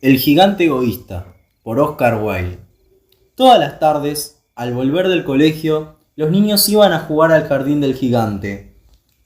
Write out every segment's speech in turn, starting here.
El gigante egoísta, por Oscar Wilde. Todas las tardes, al volver del colegio, los niños iban a jugar al jardín del gigante.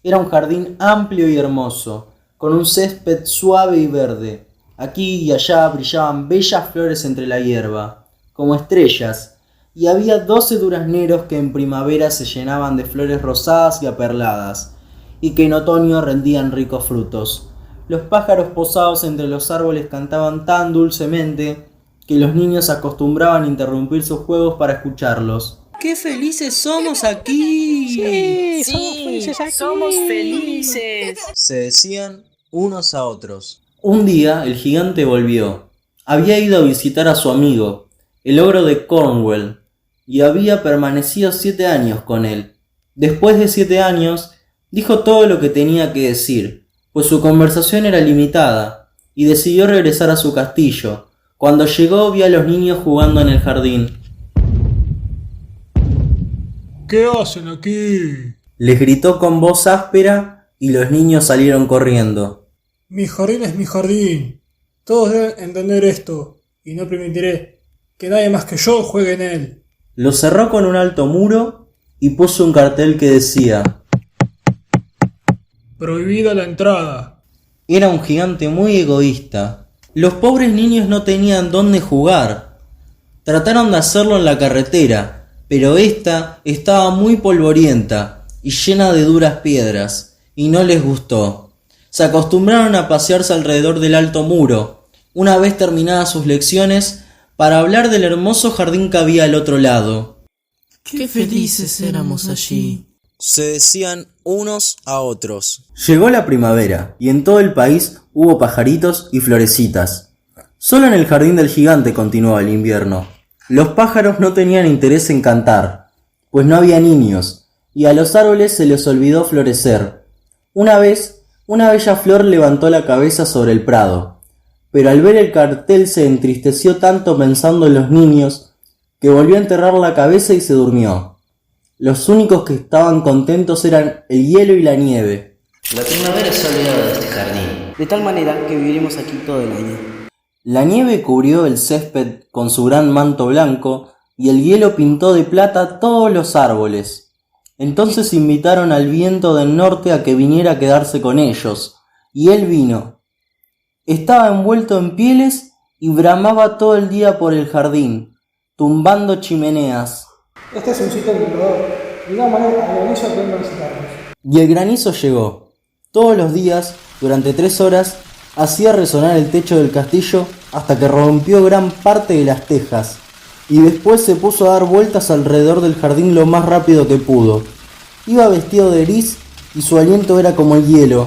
Era un jardín amplio y hermoso, con un césped suave y verde. Aquí y allá brillaban bellas flores entre la hierba, como estrellas, y había 12 durazneros que en primavera se llenaban de flores rosadas y aperladas, y que en otoño rendían ricos frutos. Los pájaros posados entre los árboles cantaban tan dulcemente que los niños acostumbraban a interrumpir sus juegos para escucharlos. ¡Qué felices somos aquí! Sí, somos felices. Se decían unos a otros. Un día el gigante volvió. Había ido a visitar a su amigo, el ogro de Cornwall, y había permanecido 7 años con él. Después de 7 años, dijo todo lo que tenía que decir, pues su conversación era limitada, y decidió regresar a su castillo. Cuando llegó vio a los niños jugando en el jardín. ¿Qué hacen aquí? Les gritó con voz áspera y los niños salieron corriendo. Mi jardín es mi jardín. Todos deben entender esto, y no permitiré que nadie más que yo juegue en él. Lo cerró con un alto muro y puso un cartel que decía: Prohibida la entrada. Era un gigante muy egoísta. Los pobres niños no tenían dónde jugar. Trataron de hacerlo en la carretera, pero ésta estaba muy polvorienta y llena de duras piedras, y no les gustó. Se acostumbraron a pasearse alrededor del alto muro, una vez terminadas sus lecciones, para hablar del hermoso jardín que había al otro lado. Qué felices éramos allí. Se decían unos a otros. Llegó la primavera, y en todo el país hubo pajaritos y florecitas. Solo en el jardín del gigante continuaba el invierno. Los pájaros no tenían interés en cantar, pues no había niños, y a los árboles se les olvidó florecer. Una vez, una bella flor levantó la cabeza sobre el prado, pero al ver el cartel se entristeció tanto pensando en los niños, que volvió a enterrar la cabeza y se durmió. Los únicos que estaban contentos eran el hielo y la nieve. La primavera se ha olvidado de este jardín, de tal manera que viviremos aquí todo el año. La nieve cubrió el césped con su gran manto blanco y el hielo pintó de plata todos los árboles. Entonces invitaron al viento del norte a que viniera a quedarse con ellos, y él vino. Estaba envuelto en pieles y bramaba todo el día por el jardín, tumbando chimeneas. Este es un sitio encantador. Digámosle a Granizo que venga a visitarnos. Y el granizo llegó. Todos los días, durante 3 horas, hacía resonar el techo del castillo hasta que rompió gran parte de las tejas, y después se puso a dar vueltas alrededor del jardín lo más rápido que pudo. Iba vestido de gris y su aliento era como el hielo.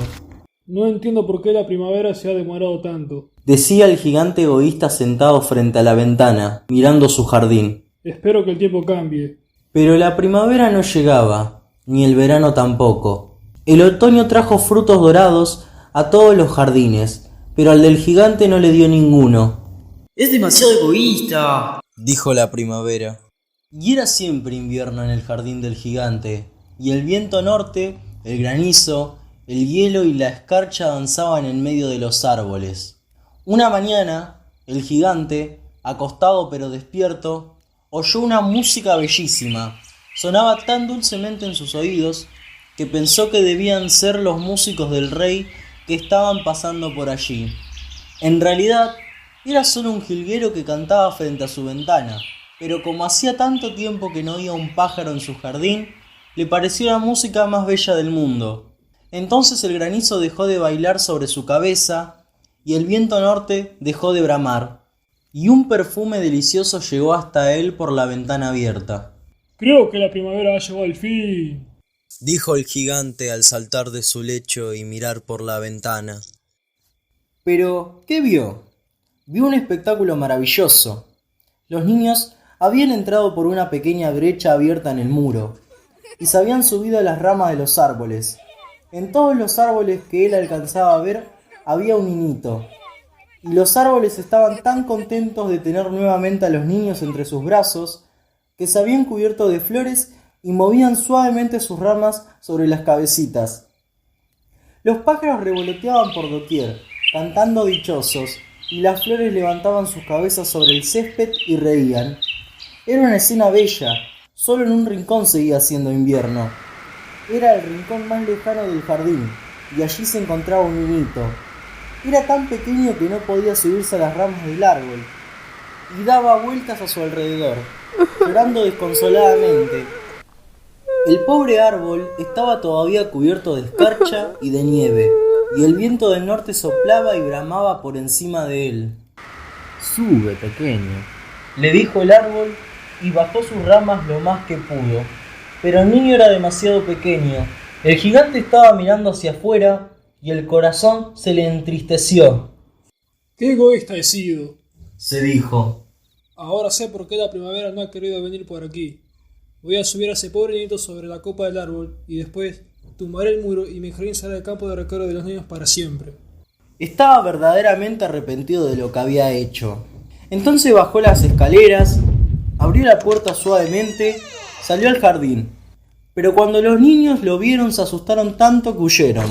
No entiendo por qué la primavera se ha demorado tanto. Decía el gigante egoísta sentado frente a la ventana, mirando su jardín. Espero que el tiempo cambie. Pero la primavera no llegaba, ni el verano tampoco. El otoño trajo frutos dorados a todos los jardines, pero al del gigante no le dio ninguno. Es demasiado egoísta, Dijo la primavera. Y era siempre invierno en el jardín del gigante, y el viento norte, el granizo, el hielo y la escarcha danzaban en medio de los árboles. Una mañana, el gigante, acostado pero despierto, oyó una música bellísima. Sonaba tan dulcemente en sus oídos que pensó que debían ser los músicos del rey que estaban pasando por allí. En realidad, era solo un jilguero que cantaba frente a su ventana, pero como hacía tanto tiempo que no oía un pájaro en su jardín, le pareció la música más bella del mundo. Entonces el granizo dejó de bailar sobre su cabeza y el viento norte dejó de bramar, y un perfume delicioso llegó hasta él por la ventana abierta. Creo que la primavera ha llegado al fin. Dijo el gigante al saltar de su lecho y mirar por la ventana. Pero, ¿qué vio? Vio un espectáculo maravilloso. Los niños habían entrado por una pequeña brecha abierta en el muro y se habían subido a las ramas de los árboles. En todos los árboles que él alcanzaba a ver había un niñito, y los árboles estaban tan contentos de tener nuevamente a los niños entre sus brazos que se habían cubierto de flores y movían suavemente sus ramas sobre las cabecitas. Los pájaros revoloteaban por doquier, cantando dichosos, y las flores levantaban sus cabezas sobre el césped y reían. Era una escena bella, solo en un rincón seguía siendo invierno. Era el rincón más lejano del jardín, y allí se encontraba un niñito. Era tan pequeño que no podía subirse a las ramas del árbol, y daba vueltas a su alrededor, llorando desconsoladamente. El pobre árbol estaba todavía cubierto de escarcha y de nieve, y el viento del norte soplaba y bramaba por encima de él. Sube, pequeño, Le dijo el árbol, y bajó sus ramas lo más que pudo. Pero el niño era demasiado pequeño. El gigante estaba mirando hacia afuera, y el corazón se le entristeció. ¡Qué egoísta he sido! Se dijo. Ahora sé por qué la primavera no ha querido venir por aquí. Voy a subir a ese pobre niñito sobre la copa del árbol y después tumbaré el muro y mi jardín será el campo de recreo de los niños para siempre. Estaba verdaderamente arrepentido de lo que había hecho. Entonces bajó las escaleras, abrió la puerta suavemente, salió al jardín. Pero cuando los niños lo vieron se asustaron tanto que huyeron,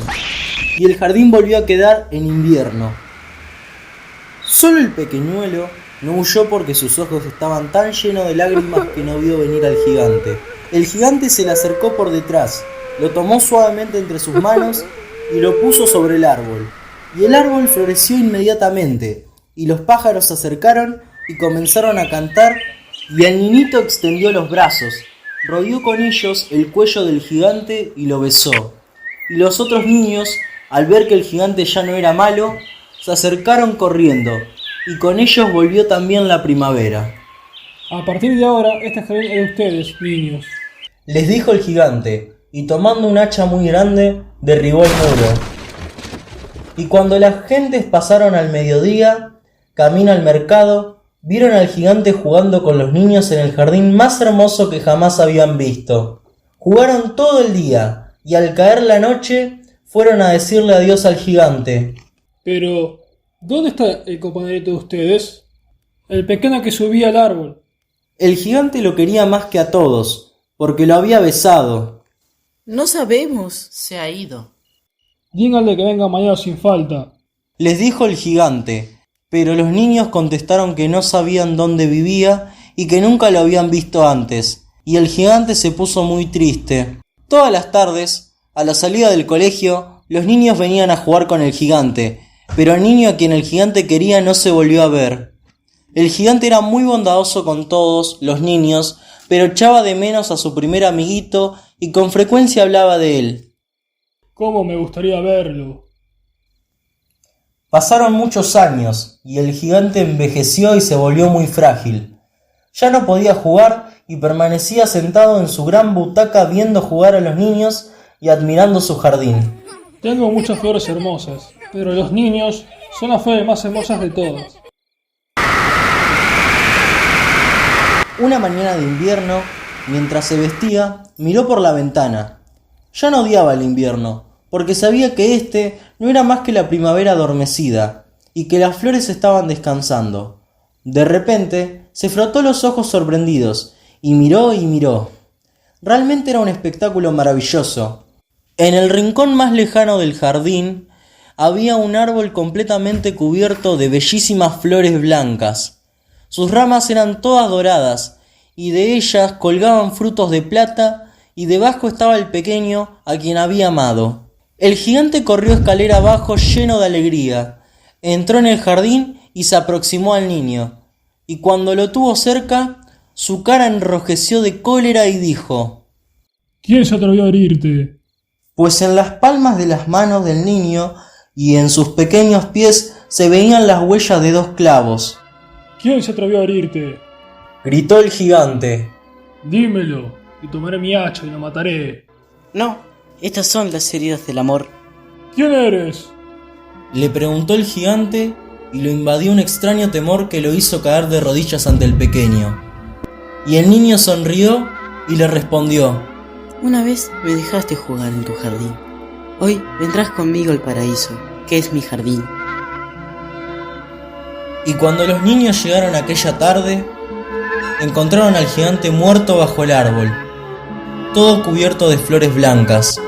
y el jardín volvió a quedar en invierno. Solo el pequeñuelo no huyó porque sus ojos estaban tan llenos de lágrimas que no vio venir al gigante. El gigante se le acercó por detrás, lo tomó suavemente entre sus manos y lo puso sobre el árbol. Y el árbol floreció inmediatamente, y los pájaros se acercaron y comenzaron a cantar, y el niñito extendió los brazos, rodeó con ellos el cuello del gigante y lo besó. Y los otros niños, al ver que el gigante ya no era malo, se acercaron corriendo, y con ellos volvió también la primavera. A partir de ahora, este jardín es de ustedes, niños. Les dijo el gigante, y tomando un hacha muy grande, derribó el muro. Y cuando las gentes pasaron al mediodía, camino al mercado, vieron al gigante jugando con los niños en el jardín más hermoso que jamás habían visto. Jugaron todo el día, y al caer la noche, fueron a decirle adiós al gigante. Pero, ¿dónde está el compañerito de ustedes? El pequeño que subía al árbol. El gigante lo quería más que a todos, porque lo había besado. No sabemos. se ha ido. Díganle que venga mañana sin falta. Les dijo el gigante, pero los niños contestaron que no sabían dónde vivía y que nunca lo habían visto antes, y el gigante se puso muy triste. Todas las tardes, a la salida del colegio, los niños venían a jugar con el gigante, pero el niño a quien el gigante quería no se volvió a ver. El gigante era muy bondadoso con todos los niños, pero echaba de menos a su primer amiguito y con frecuencia hablaba de él. ¿Cómo me gustaría verlo? Pasaron muchos años, y el gigante envejeció y se volvió muy frágil. Ya no podía jugar y permanecía sentado en su gran butaca viendo jugar a los niños y admirando su jardín. Tengo muchas flores hermosas, pero los niños son las flores más hermosas de todas. Una mañana de invierno, mientras se vestía, miró por la ventana. Ya no odiaba el invierno, porque sabía que este no era más que la primavera adormecida, y que las flores estaban descansando. De repente, se frotó los ojos sorprendidos, y miró. Realmente era un espectáculo maravilloso. En el rincón más lejano del jardín, había un árbol completamente cubierto de bellísimas flores blancas. Sus ramas eran todas doradas, y de ellas colgaban frutos de plata, y debajo estaba el pequeño a quien había amado. El gigante corrió escalera abajo lleno de alegría, entró en el jardín y se aproximó al niño, y cuando lo tuvo cerca, su cara enrojeció de cólera y dijo: ¿Quién se atrevió a herirte? Pues en las palmas de las manos del niño y en sus pequeños pies se veían las huellas de 2 clavos. ¿Quién se atrevió a herirte? Gritó el gigante. Dímelo, y tomaré mi hacha y lo mataré. No, estas son las heridas del amor. ¿Quién eres? Le preguntó el gigante y lo invadió un extraño temor que lo hizo caer de rodillas ante el pequeño. Y el niño sonrió y le respondió: Una vez me dejaste jugar en tu jardín. Hoy vendrás conmigo al paraíso, que es mi jardín. Y cuando los niños llegaron aquella tarde, encontraron al gigante muerto bajo el árbol, todo cubierto de flores blancas.